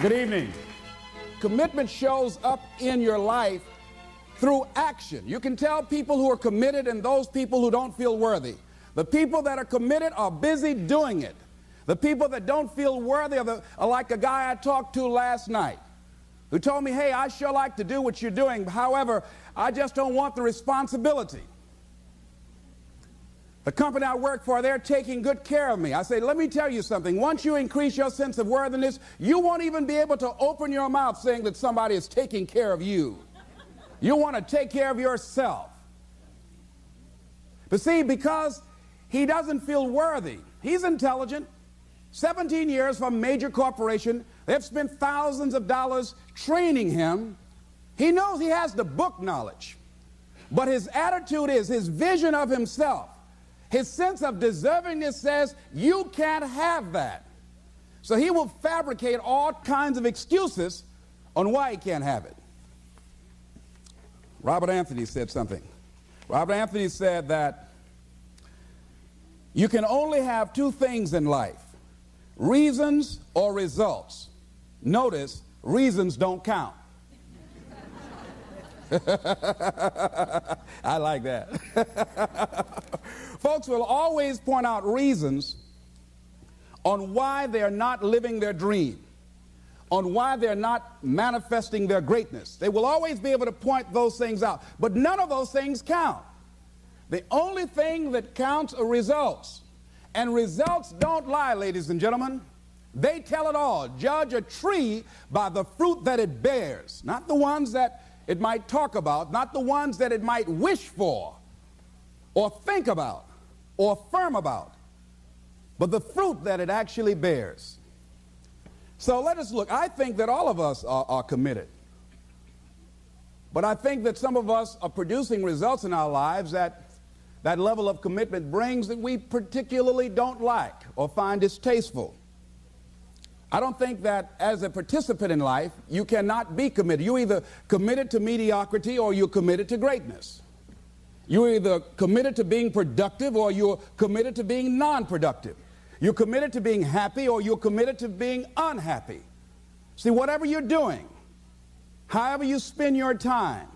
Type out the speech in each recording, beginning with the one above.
Good evening. Commitment shows up in your life through action. You can tell people who are committed and those people who don't feel worthy. The people that are committed are busy doing it. The people that don't feel worthy are like a guy I talked to last night who told me, hey, I sure like to do what you're doing. However, I just don't want the responsibility. The company I work for, they're taking good care of me. I say, let me tell you something. Once you increase your sense of worthiness, you won't even be able to open your mouth saying that somebody is taking care of you. You want to take care of yourself. But see, because he doesn't feel worthy, he's intelligent, 17 years from a major corporation, they've spent thousands of dollars training him. He knows he has the book knowledge, but his attitude is, his vision of himself, his sense of deservingness says, you can't have that. So he will fabricate all kinds of excuses on why he can't have it. Robert Anthony said something. Robert Anthony said that you can only have two things in life, reasons or results. Notice, reasons don't count. I like that. Folks will always point out reasons on why they're not living their dream, on why they're not manifesting their greatness. They will always be able to point those things out, but none of those things count. The only thing that counts are results, and results don't lie, ladies and gentlemen. They tell it all. Judge a tree by the fruit that it bears, not the ones that it might talk about, not the ones that it might wish for or think about or affirm about, but the fruit that it actually bears. So let us look. I think that all of us are committed, but I think that some of us are producing results in our lives that level of commitment brings that we particularly don't like or find distasteful. I don't think that as a participant in life, you cannot be committed. You're either committed to mediocrity or you're committed to greatness. You're either committed to being productive or you're committed to being non-productive. You're committed to being happy or you're committed to being unhappy. See, whatever you're doing, however you spend your time,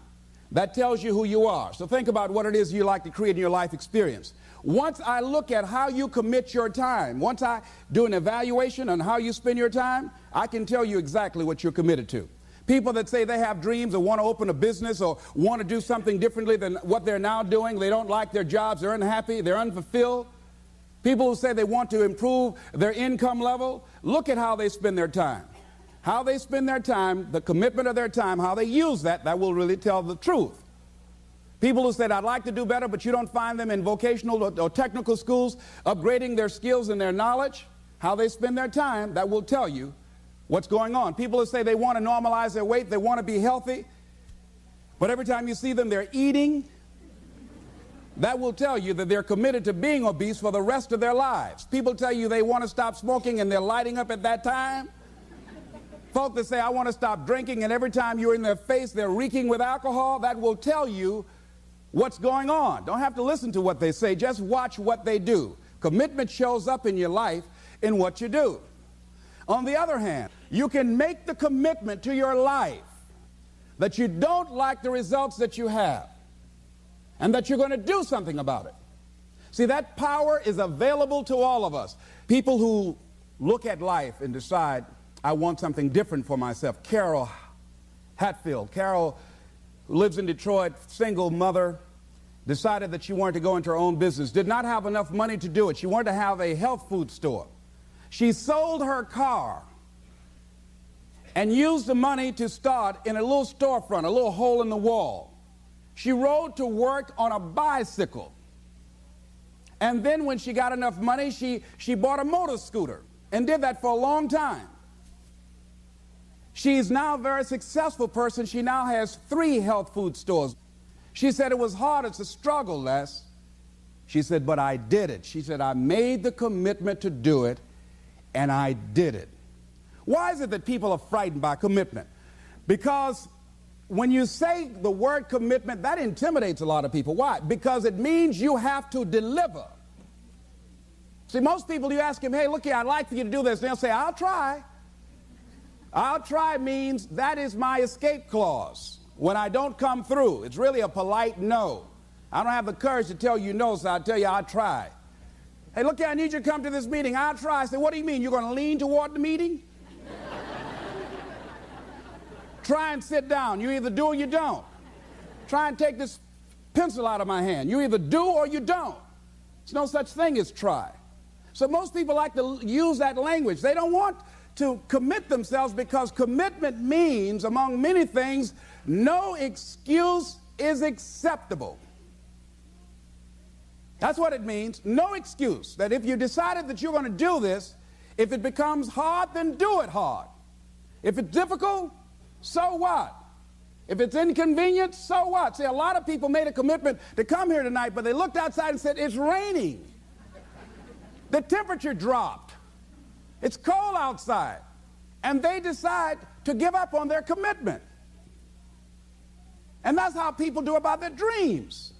that tells you who you are. So think about what it is you like to create in your life experience. Once I look at how you commit your time, once I do an evaluation on how you spend your time, I can tell you exactly what you're committed to. People that say they have dreams or want to open a business or want to do something differently than what they're now doing, they don't like their jobs, they're unhappy, they're unfulfilled. People who say they want to improve their income level, look at how they spend their time. How they spend their time, the commitment of their time, how they use that will really tell the truth. People who said, I'd like to do better, but you don't find them in vocational or technical schools upgrading their skills and their knowledge, how they spend their time, that will tell you what's going on. People who say they want to normalize their weight, they want to be healthy, but every time you see them, they're eating, that will tell you that they're committed to being obese for the rest of their lives. People tell you they want to stop smoking and they're lighting up at that time. Folk that say, I want to stop drinking, and every time you're in their face, they're reeking with alcohol, that will tell you what's going on. Don't have to listen to what they say, just watch what they do. Commitment shows up in your life in what you do. On the other hand, you can make the commitment to your life that you don't like the results that you have and that you're going to do something about it. See, that power is available to all of us. People who look at life and decide, I want something different for myself. Carol Hatfield, Carol, who lives in Detroit, single mother, decided that she wanted to go into her own business, did not have enough money to do it. She wanted to have a health food store. She sold her car and used the money to start in a little storefront, a little hole in the wall. She rode to work on a bicycle. And then when she got enough money, she bought a motor scooter and did that for a long time. She's now a very successful person. She now has 3 health food stores. She said it was hard, it's a struggle, Les. She said, but I did it. She said, I made the commitment to do it, and I did it. Why is it that people are frightened by commitment? Because when you say the word commitment, that intimidates a lot of people. Why? Because it means you have to deliver. See, most people, you ask them, hey, look here, I'd like for you to do this. And they'll say, I'll try. I'll try means that is my escape clause. When I don't come through, it's really a polite no. I don't have the courage to tell you no, so I'll tell you I'll try. Hey, look here, I need you to come to this meeting. I'll try. I say, what do you mean? You're going to lean toward the meeting? Try and sit down. You either do or you don't. Try and take this pencil out of my hand. You either do or you don't. There's no such thing as try. So most people like to use that language. They don't want to commit themselves because commitment means, among many things, no excuse is acceptable. That's what it means. No excuse. That if you decided that you're going to do this, if it becomes hard, then do it hard. If it's difficult, so what? If it's inconvenient, so what? See, a lot of people made a commitment to come here tonight, but they looked outside and said, it's raining. The temperature dropped. It's cold outside. And they decide to give up on their commitment. And that's how people do about their dreams.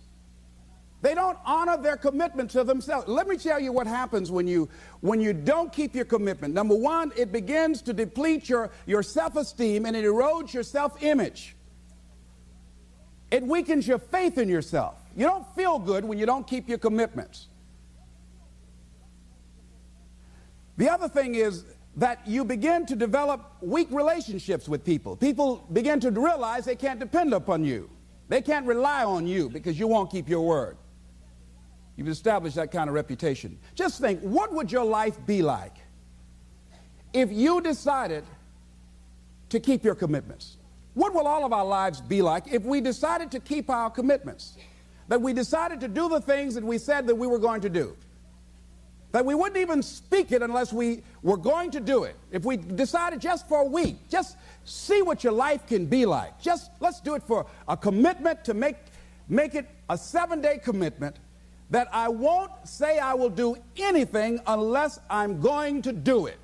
They don't honor their commitment to themselves. Let me tell you what happens when you don't keep your commitment. Number one, it begins to deplete your self-esteem and it erodes your self-image. It weakens your faith in yourself. You don't feel good when you don't keep your commitments. The other thing is that you begin to develop weak relationships with people. People begin to realize they can't depend upon you. They can't rely on you because you won't keep your word. You've established that kind of reputation. Just think, what would your life be like if you decided to keep your commitments? What will all of our lives be like if we decided to keep our commitments? That we decided to do the things that we said that we were going to do. That we wouldn't even speak it unless we were going to do it. If we decided just for a week, just see what your life can be like. Let's do it for a commitment to make it a 7-day commitment that I won't say I will do anything unless I'm going to do it.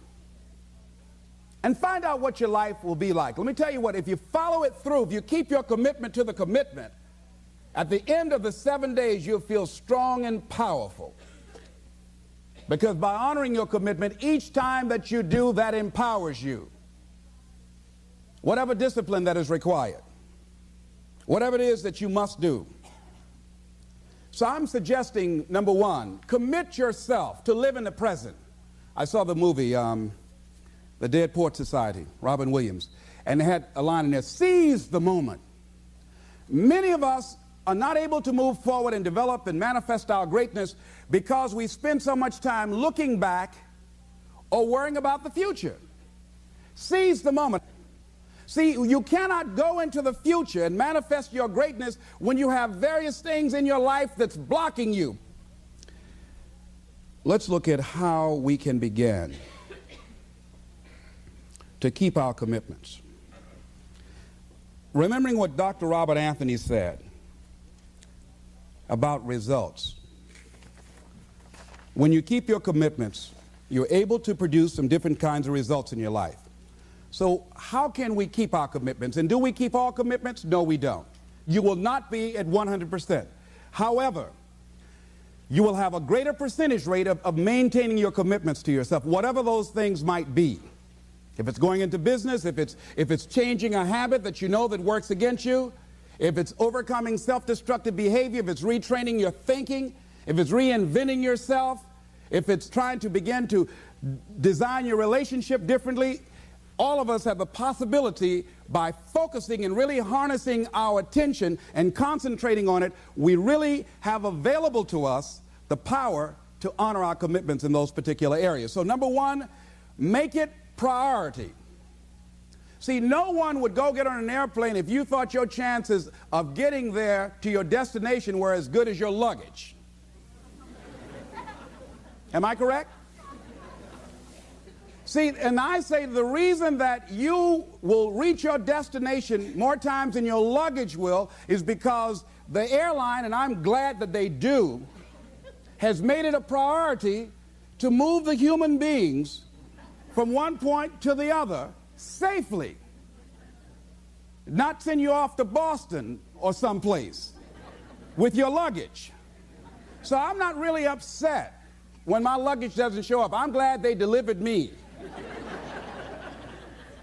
And find out what your life will be like. Let me tell you what, if you follow it through, if you keep your commitment to the commitment, at the end of the 7 days, you'll feel strong and powerful. Because by honoring your commitment, each time that you do, that empowers you. Whatever discipline that is required, whatever it is that you must do. So I'm suggesting, number one, commit yourself to live in the present. I saw the movie, The Dead Poets Society, Robin Williams, and they had a line in there, seize the moment. Many of us are not able to move forward and develop and manifest our greatness because we spend so much time looking back or worrying about the future. Seize the moment. See, you cannot go into the future and manifest your greatness when you have various things in your life that's blocking you. Let's look at how we can begin to keep our commitments. Remembering what Dr. Robert Anthony said about results. When you keep your commitments, you're able to produce some different kinds of results in your life. So how can we keep our commitments? And do we keep all commitments? No, we don't. You will not be at 100%. However, you will have a greater percentage rate of maintaining your commitments to yourself, whatever those things might be. If it's going into business, if it's changing a habit that you know that works against you, if it's overcoming self-destructive behavior, if it's retraining your thinking, if it's reinventing yourself, if it's trying to begin to design your relationship differently, all of us have the possibility, by focusing and really harnessing our attention and concentrating on it, we really have available to us the power to honor our commitments in those particular areas. So number one, make it priority. See, no one would go get on an airplane if you thought your chances of getting there to your destination were as good as your luggage. Am I correct? See, and I say the reason that you will reach your destination more times than your luggage will is because the airline, and I'm glad that they do, has made it a priority to move the human beings from one point to the other safely. Not send you off to Boston or someplace with your luggage. So I'm not really upset when my luggage doesn't show up. I'm glad they delivered me.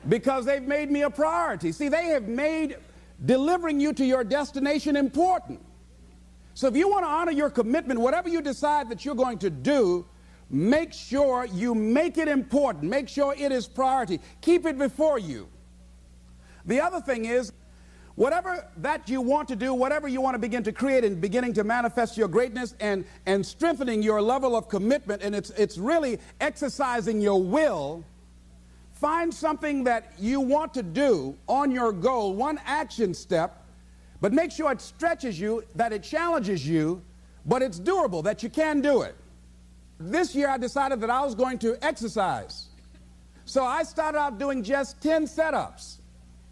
because they've made me a priority. See, they have made delivering you to your destination important. So if you want to honor your commitment, whatever you decide that you're going to do, make sure you make it important. Make sure it is priority. Keep it before you. The other thing is, whatever that you want to do, whatever you want to begin to create and beginning to manifest your greatness and strengthening your level of commitment, and it's really exercising your will, find something that you want to do on your goal, one action step, but make sure it stretches you, that it challenges you, but it's doable, that you can do it. This year I decided that I was going to exercise. So I started out doing just 10 setups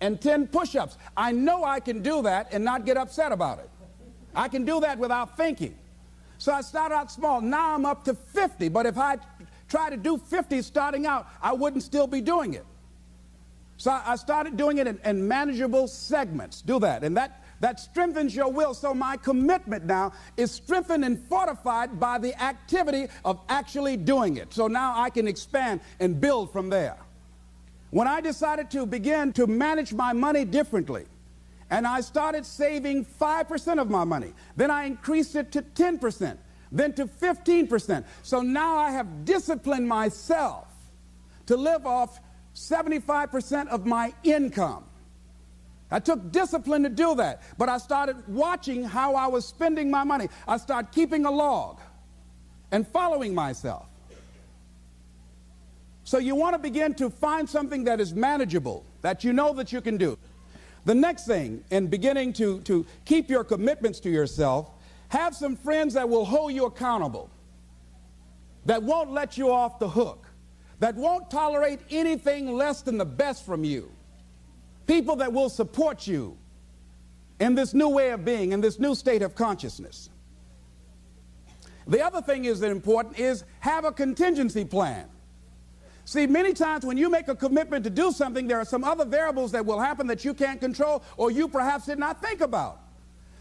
and 10 push-ups. I know I can do that and not get upset about it. I can do that without thinking. So I started out small. Now I'm up to 50, but if I try to do 50 starting out, I wouldn't still be doing it. So I started doing it in manageable segments. Do that, and that strengthens your will. So my commitment now is strengthened and fortified by the activity of actually doing it. So now I can expand and build from there. When I decided to begin to manage my money differently, and I started saving 5% of my money, then I increased it to 10%, then to 15%. So now I have disciplined myself to live off 75% of my income. I took discipline to do that, but I started watching how I was spending my money. I started keeping a log and following myself. So you want to begin to find something that is manageable, that you know that you can do. The next thing, in beginning to keep your commitments to yourself, have some friends that will hold you accountable, that won't let you off the hook, that won't tolerate anything less than the best from you. People that will support you in this new way of being, in this new state of consciousness. The other thing is that important is have a contingency plan. See, many times when you make a commitment to do something, there are some other variables that will happen that you can't control or you perhaps did not think about.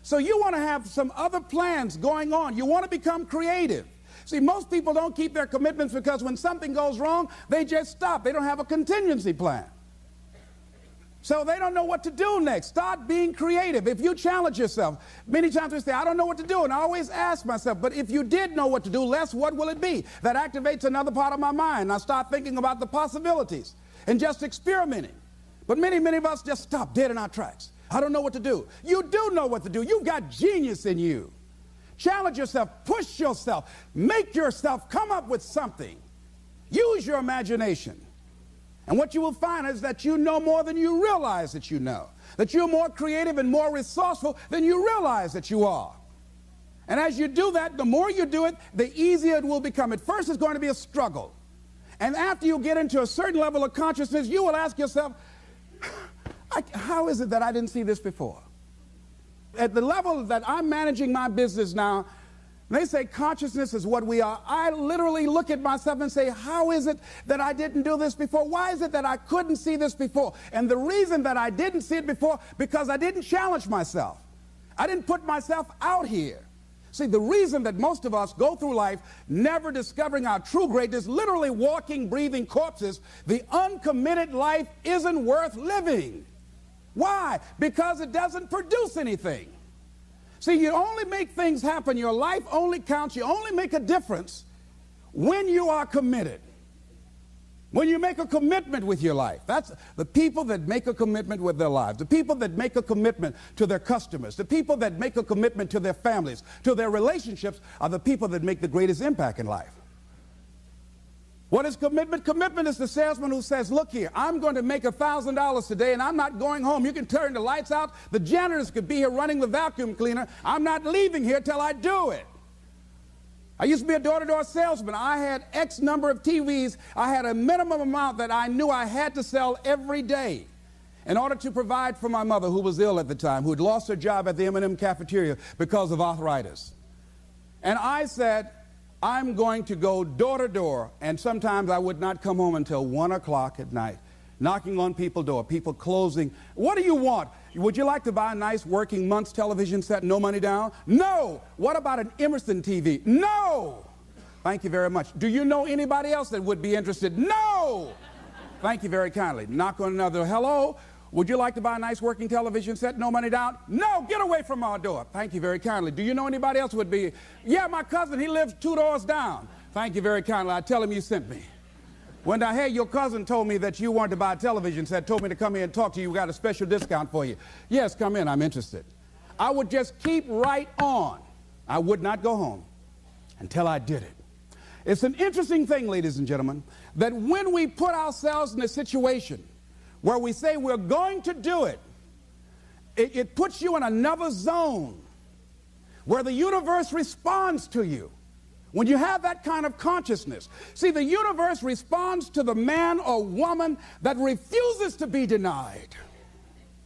So you want to have some other plans going on. You want to become creative. See, most people don't keep their commitments because when something goes wrong, they just stop. They don't have a contingency plan. So they don't know what to do next. Start being creative. If you challenge yourself, many times we say, I don't know what to do, and I always ask myself, but if you did know what to do, Les, what will it be? That activates another part of my mind. I start thinking about the possibilities and just experimenting. But many of us just stop dead in our tracks. I don't know what to do. You do know what to do. You've got genius in you. Challenge yourself, push yourself, make yourself come up with something. Use your imagination. And what you will find is that you know more than you realize that you know. That you're more creative and more resourceful than you realize that you are. And as you do that, the more you do it, the easier it will become. At first, it's going to be a struggle. And after you get into a certain level of consciousness, you will ask yourself, how is it that I didn't see this before? At the level that I'm managing my business now, they say consciousness is what we are. I literally look at myself and say, how is it that I didn't do this before? Why is it that I couldn't see this before? And the reason that I didn't see it before, because I didn't challenge myself. I didn't put myself out here. See, the reason that most of us go through life never discovering our true greatness, literally walking, breathing corpses, the uncommitted life isn't worth living. Why? Because it doesn't produce anything. See, you only make things happen. Your life only counts. You only make a difference when you are committed. When you make a commitment with your life. That's the people that make a commitment with their lives. The people that make a commitment to their customers. The people that make a commitment to their families, to their relationships, are the people that make the greatest impact in life. What is commitment? Commitment is the salesman who says, look here, I'm going to make $1,000 today and I'm not going home. You can turn the lights out. The janitors could be here running the vacuum cleaner. I'm not leaving here till I do it. I used to be a door-to-door salesman. I had X number of TVs. I had a minimum amount that I knew I had to sell every day in order to provide for my mother, who was ill at the time, who had lost her job at the M&M cafeteria because of arthritis. And I said, I'm going to go door to door, and sometimes I would not come home until 1 o'clock at night, knocking on people's door, people closing. What do you want? Would you like to buy a nice working month's television set, no money down? No. What about an Emerson TV? No. Thank you very much. Do you know anybody else that would be interested? No. Thank you very kindly. Knock on another. Hello? Would you like to buy a nice working television set? No money down? No, get away from our door. Thank you very kindly. Do you know anybody else would be? Yeah, my cousin, he lives 2 doors down. Thank you very kindly. I tell him you sent me. When I heard your cousin told me that you wanted to buy a television set, told me to come here and talk to you, we got a special discount for you. Yes, come in, I'm interested. I would just keep right on. I would not go home until I did it. It's an interesting thing, ladies and gentlemen, that when we put ourselves in a situation where we say we're going to do it, it puts you in another zone where the universe responds to you. When you have that kind of consciousness, see, the universe responds to the man or woman that refuses to be denied,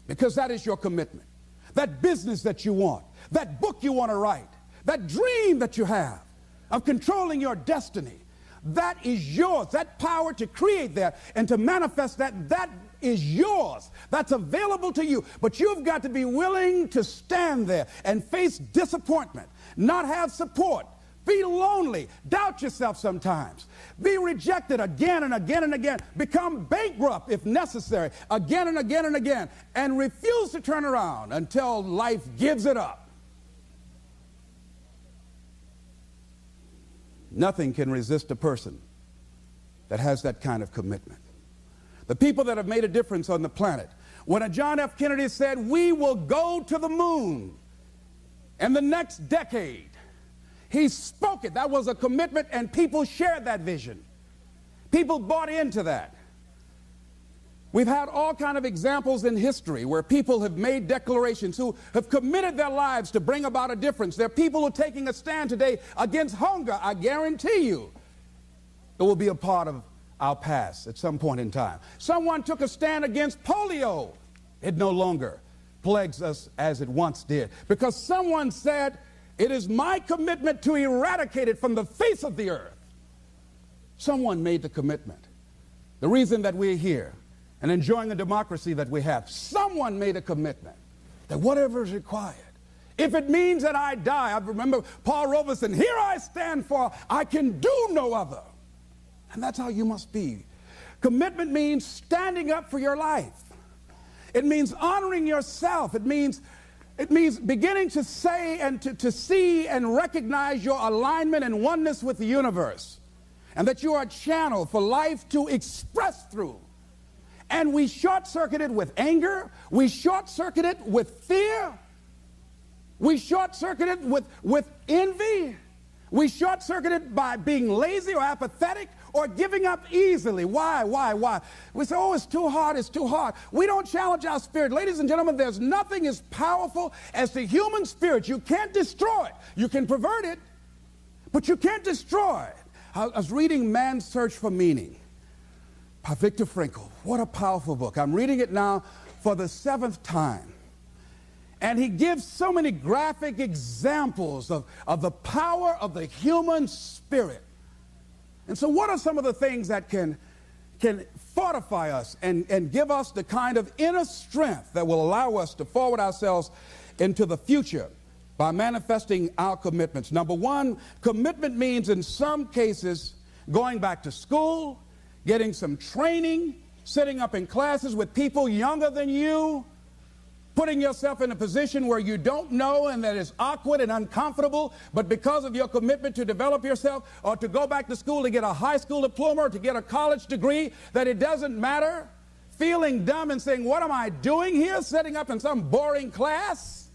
because that is your commitment. That business that you want, that book you want to write, that dream that you have of controlling your destiny, that is yours. That power to create that and to manifest that, that is yours. That's available to you. But you've got to be willing to stand there and face disappointment, not have support, be lonely, doubt yourself sometimes, be rejected again and again and again, become bankrupt if necessary, again and again and again, and refuse to turn around until life gives it up. Nothing can resist a person that has that kind of commitment. The people that have made a difference on the planet. When a John F. Kennedy said, we will go to the moon in the next decade, he spoke it. That was a commitment, and people shared that vision. People bought into that. We've had all kinds of examples in history where people have made declarations, who have committed their lives to bring about a difference. There are people who are taking a stand today against hunger. I guarantee you it will be a part of our past at some point in time. Someone took a stand against polio. It no longer plagues us as it once did, because someone said, it is my commitment to eradicate it from the face of the earth. Someone made the commitment. The reason that we're here and enjoying the democracy that we have, someone made a commitment that whatever is required, if it means that I die. I remember Paul Robeson, here I stand, for I can do no other. And that's how you must be. Commitment means standing up for your life. It means honoring yourself. It means beginning to say and to see and recognize your alignment and oneness with the universe, and that you are a channel for life to express through. And we short-circuit it with anger. We short-circuit it with fear. We short-circuit it with envy. We short-circuit it by being lazy or apathetic or giving up easily. Why? We say, oh, it's too hard, it's too hard. We don't challenge our spirit. Ladies and gentlemen, there's nothing as powerful as the human spirit. You can't destroy it. You can pervert it, but you can't destroy it. I was reading Man's Search for Meaning by Viktor Frankl. What a powerful book. I'm reading it now for the 7th time. And he gives so many graphic examples of the power of the human spirit. And so what are some of the things that can fortify us and give us the kind of inner strength that will allow us to forward ourselves into the future by manifesting our commitments? Number one, commitment means in some cases going back to school, getting some training, sitting up in classes with people younger than you, putting yourself in a position where you don't know and that is awkward and uncomfortable, but because of your commitment to develop yourself, or to go back to school to get a high school diploma or to get a college degree, that it doesn't matter, feeling dumb and saying, what am I doing here, sitting up in some boring class?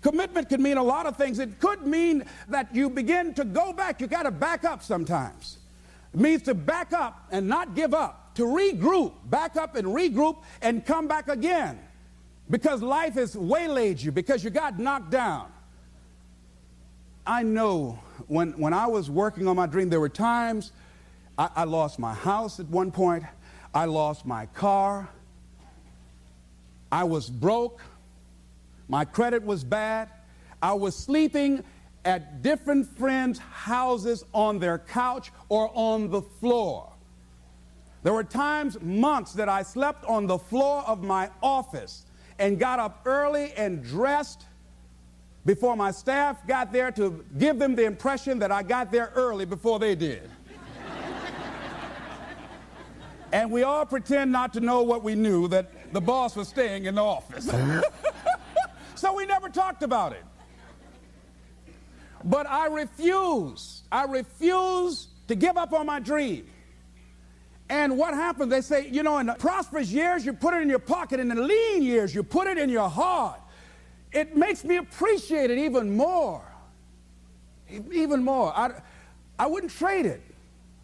Commitment could mean a lot of things. It could mean that you begin to go back. You got to back up sometimes. It means to back up and not give up, to regroup, back up and regroup and come back again. Because life has waylaid you, because you got knocked down. I know when I was working on my dream, there were times I lost my house at one point. I lost my car. I was broke. My credit was bad. I was sleeping at different friends' houses on their couch or on the floor. There were times, months, that I slept on the floor of my office and got up early and dressed before my staff got there to give them the impression that I got there early before they did. And we all pretend not to know what we knew, that the boss was staying in the office. So we never talked about it. But I refuse to give up on my dream. And what happens, they say, you know, in the prosperous years, you put it in your pocket. In the lean years, you put it in your heart. It makes me appreciate it even more. Even more. I wouldn't trade it.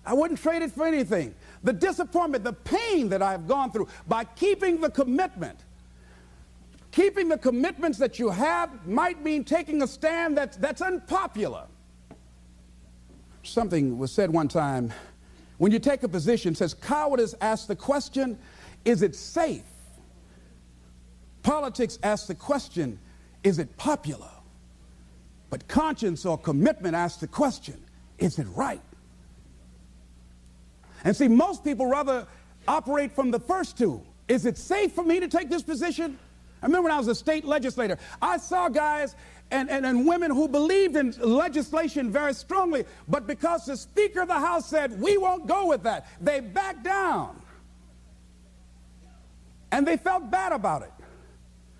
I wouldn't trade it for anything. The disappointment, the pain that I've gone through by keeping the commitment. Keeping the commitments that you have might mean taking a stand that's unpopular. Something was said one time, when you take a position, it says, cowardice asks the question, is it safe? Politics asks the question, is it popular? But conscience or commitment asks the question, is it right? And see, most people rather operate from the first two. Is it safe for me to take this position? I remember when I was a state legislator, I saw guys and women who believed in legislation very strongly, but because the Speaker of the House said, we won't go with that, they backed down. And they felt bad about it.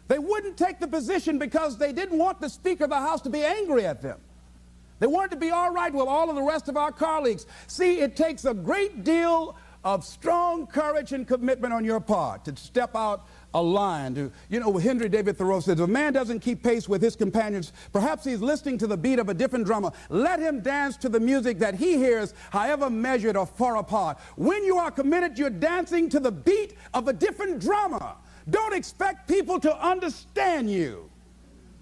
They wouldn't take the position because they didn't want the Speaker of the House to be angry at them. They wanted to be all right with all of the rest of our colleagues. See, it takes a great deal of strong courage and commitment on your part to step out a line. You know, Henry David Thoreau says, if a man doesn't keep pace with his companions, perhaps he's listening to the beat of a different drummer. Let him dance to the music that he hears, however measured or far apart. When you are committed, you're dancing to the beat of a different drummer. Don't expect people to understand you.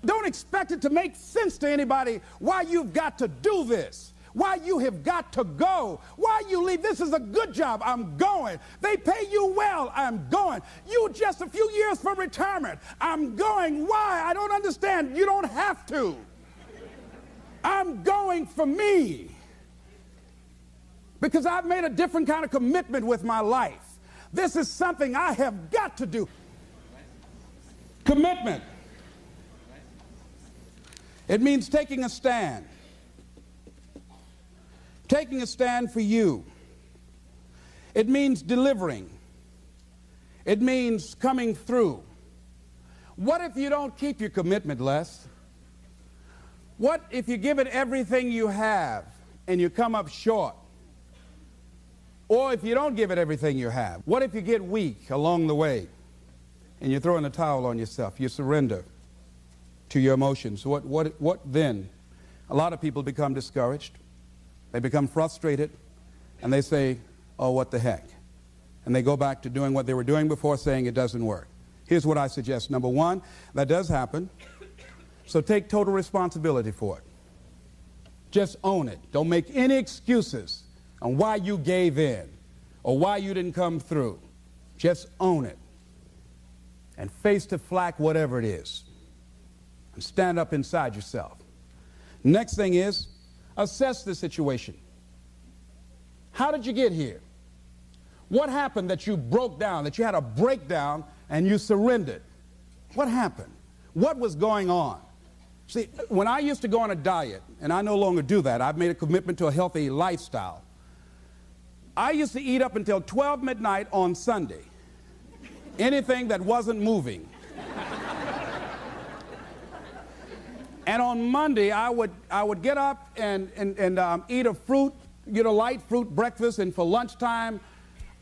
Don't expect it to make sense to anybody why you've got to do this. Why you have got to go. Why you leave. This is a good job. I'm going. They pay you well. I'm going. You just a few years from retirement. I'm going. Why? I don't understand. You don't have to. I'm going for me. Because I've made a different kind of commitment with my life. This is something I have got to do. Commitment. It means taking a stand. Taking a stand for you. It means delivering. It means coming through. What if you don't keep your commitment, Les? What if you give it everything you have and you come up short? Or if you don't give it everything you have? What if you get weak along the way and you throw in a towel on yourself? You surrender to your emotions. What then? A lot of people become discouraged. They become frustrated, and they say, oh, what the heck? And they go back to doing what they were doing before, saying it doesn't work. Here's what I suggest. Number one, that does happen, so take total responsibility for it. Just own it. Don't make any excuses on why you gave in or why you didn't come through. Just own it and face the flak, whatever it is, and stand up inside yourself. Next thing is, assess the situation. How did you get here? What happened that you broke down, that you had a breakdown and you surrendered? What happened? What was going on? See, when I used to go on a diet, and I no longer do that, I've made a commitment to a healthy lifestyle. I used to eat up until 12 midnight on Sunday. Anything that wasn't moving. And on Monday, I would get up and eat a fruit, light fruit breakfast, and for lunchtime,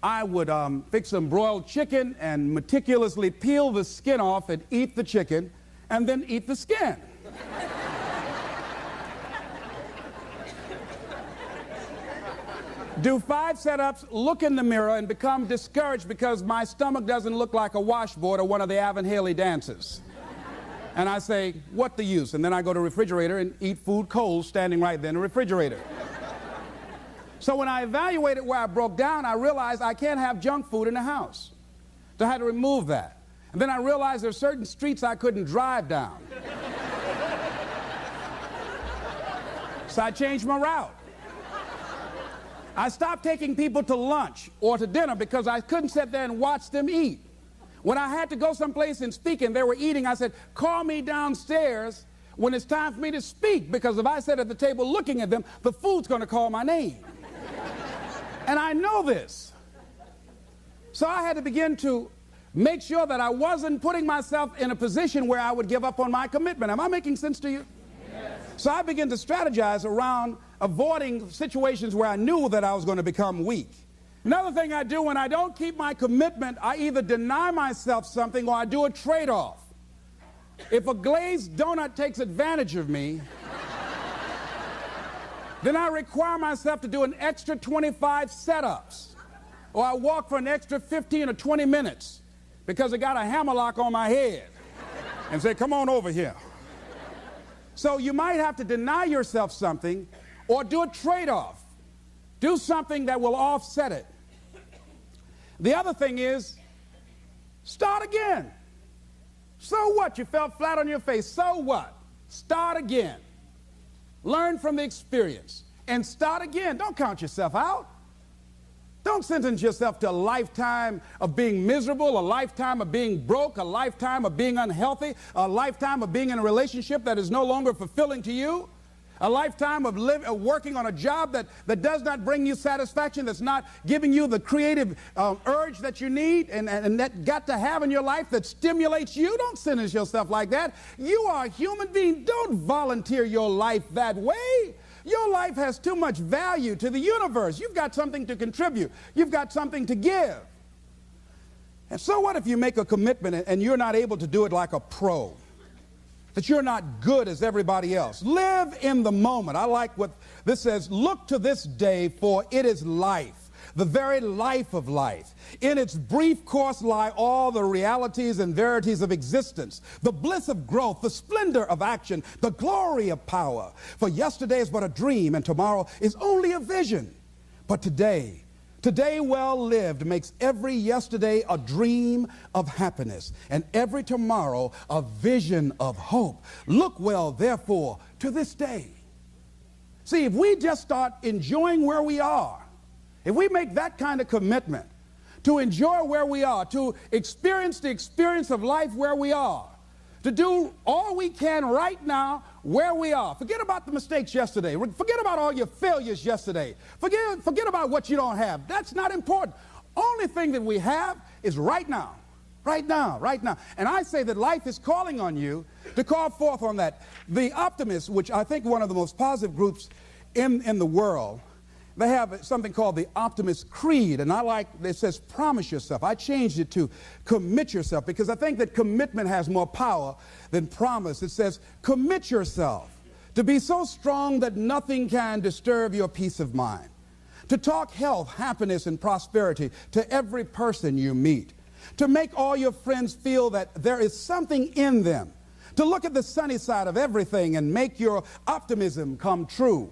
I would fix some broiled chicken and meticulously peel the skin off and eat the chicken, and then eat the skin. Do 5 setups, look in the mirror, and become discouraged because my stomach doesn't look like a washboard or one of the Avon Haley dances. And I say, what the use? And then I go to the refrigerator and eat food cold standing right there in the refrigerator. So when I evaluated where I broke down, I realized I can't have junk food in the house. So I had to remove that. And then I realized there are certain streets I couldn't drive down. So I changed my route. I stopped taking people to lunch or to dinner because I couldn't sit there and watch them eat. When I had to go someplace and speak and they were eating, I said, call me downstairs when it's time for me to speak, because if I sit at the table looking at them, the food's going to call my name. And I know this. So I had to begin to make sure that I wasn't putting myself in a position where I would give up on my commitment. Am I making sense to you? Yes. So I began to strategize around avoiding situations where I knew that I was going to become weak. Another thing I do when I don't keep my commitment, I either deny myself something or I do a trade-off. If a glazed donut takes advantage of me, then I require myself to do an extra 25 setups, or I walk for an extra 15 or 20 minutes because I got a hammerlock on my head and say, come on over here. So you might have to deny yourself something or do a trade-off. Do something that will offset it. The other thing is, start again. So what? You fell flat on your face. So what? Start again. Learn from the experience and start again. Don't count yourself out. Don't sentence yourself to a lifetime of being miserable, a lifetime of being broke, a lifetime of being unhealthy, a lifetime of being in a relationship that is no longer fulfilling to you, a lifetime of working on a job that does not bring you satisfaction, that's not giving you the creative urge that you need and that got to have in your life that stimulates you. Don't sentence yourself like that. You are a human being. Don't volunteer your life that way. Your life has too much value to the universe. You've got something to contribute. You've got something to give. And so what if you make a commitment and you're not able to do it like a pro? That you're not good as everybody else. Live in the moment. I like what this says. Look to this day, for it is life, the very life of life. In its brief course lie all the realities and verities of existence, the bliss of growth, the splendor of action, the glory of power. For yesterday is but a dream, and tomorrow is only a vision. But today well lived makes every yesterday a dream of happiness, and every tomorrow a vision of hope. Look well, therefore, to this day. See, if we just start enjoying where we are, if we make that kind of commitment to enjoy where we are, to experience the experience of life where we are, to do all we can right now where we are. Forget about the mistakes yesterday. Forget about all your failures yesterday. Forget about what you don't have. That's not important. Only thing that we have is right now. Right now, right now. And I say that life is calling on you to call forth on that. The optimists, which I think one of the most positive groups in the world, they have something called the Optimist Creed, and I like, it says promise yourself. I changed it to commit yourself because I think that commitment has more power than promise. It says commit yourself to be so strong that nothing can disturb your peace of mind, to talk health, happiness, and prosperity to every person you meet, to make all your friends feel that there is something in them, to look at the sunny side of everything and make your optimism come true,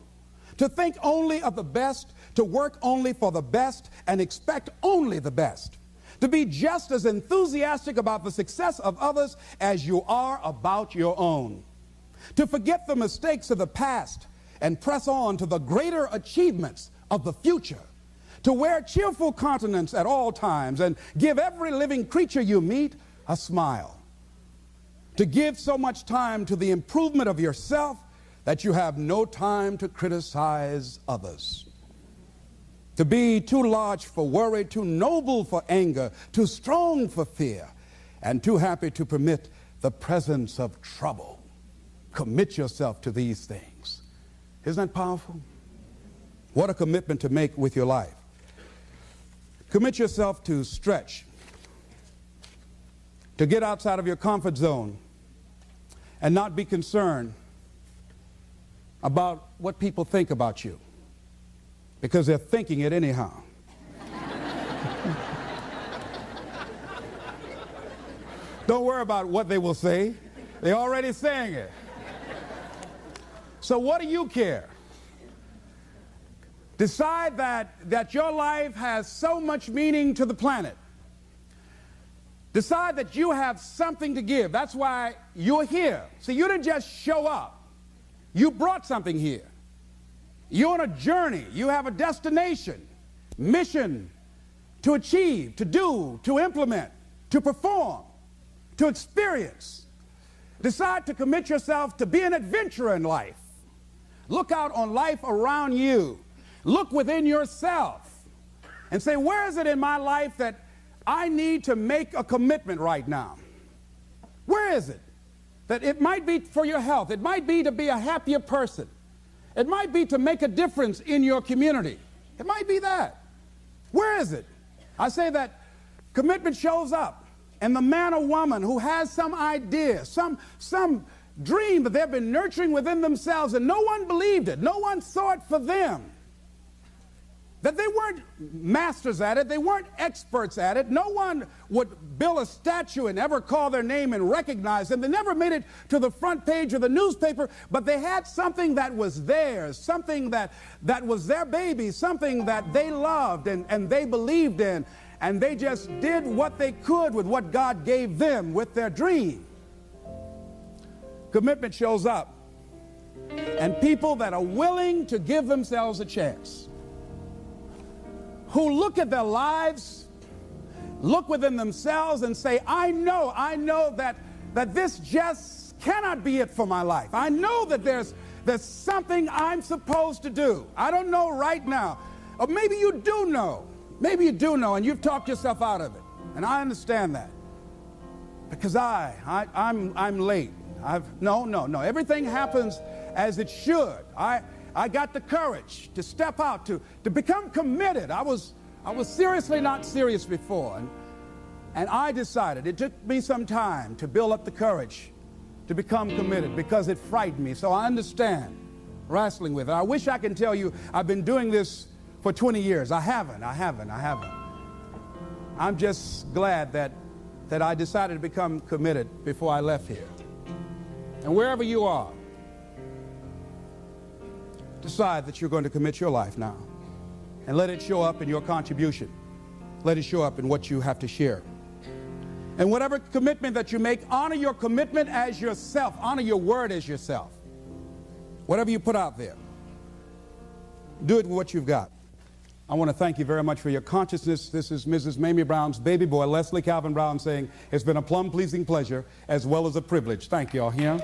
to think only of the best, to work only for the best, and expect only the best, to be just as enthusiastic about the success of others as you are about your own, to forget the mistakes of the past and press on to the greater achievements of the future, to wear cheerful countenance at all times and give every living creature you meet a smile, to give so much time to the improvement of yourself that you have no time to criticize others, to be too large for worry, too noble for anger, too strong for fear, and too happy to permit the presence of trouble. Commit yourself to these things. Isn't that powerful? What a commitment to make with your life. Commit yourself to stretch, to get outside of your comfort zone and not be concerned about what people think about you, because they're thinking it anyhow. Don't worry about what they will say. They're already saying it. So what do you care? Decide that your life has so much meaning to the planet. Decide that you have something to give. That's why you're here. See, you didn't just show up. You brought something here. You're on a journey. You have a destination, mission to achieve, to do, to implement, to perform, to experience. Decide to commit yourself to be an adventurer in life. Look out on life around you. Look within yourself and say, where is it in my life that I need to make a commitment right now. Where is it? That it might be for your health. It might be to be a happier person. It might be to make a difference in your community. It might be that. Where is it? I say that commitment shows up, and the man or woman who has some idea, some dream that they've been nurturing within themselves, and no one believed it, no one saw it for them, that they weren't masters at it, they weren't experts at it, no one would build a statue and ever call their name and recognize them. They never made it to the front page of the newspaper, but they had something that was theirs, something that was their baby, something that they loved and they believed in, and they just did what they could with what God gave them with their dream. Commitment shows up, and people that are willing to give themselves a chance, who look at their lives, look within themselves and say, I know that this just cannot be it for my life. I know that there's something I'm supposed to do. I don't know right now. Or maybe you do know. Maybe you do know, and you've talked yourself out of it. And I understand that. Because I'm late. No. Everything happens as it should. I got the courage to step out, to become committed. I was seriously not serious before, and I decided, it took me some time to build up the courage to become committed because it frightened me. So I understand wrestling with it. I wish I could tell you I've been doing this for 20 years. I haven't. I'm just glad that I decided to become committed before I left here. And wherever you are, decide that you're going to commit your life now, and let it show up in your contribution. Let it show up in what you have to share. And whatever commitment that you make, honor your commitment as yourself. Honor your word as yourself. Whatever you put out there, do it with what you've got. I want to thank you very much for your consciousness. This is Mrs. Mamie Brown's baby boy, Leslie Calvin Brown, saying it's been a plum-pleasing pleasure as well as a privilege. Thank you all here.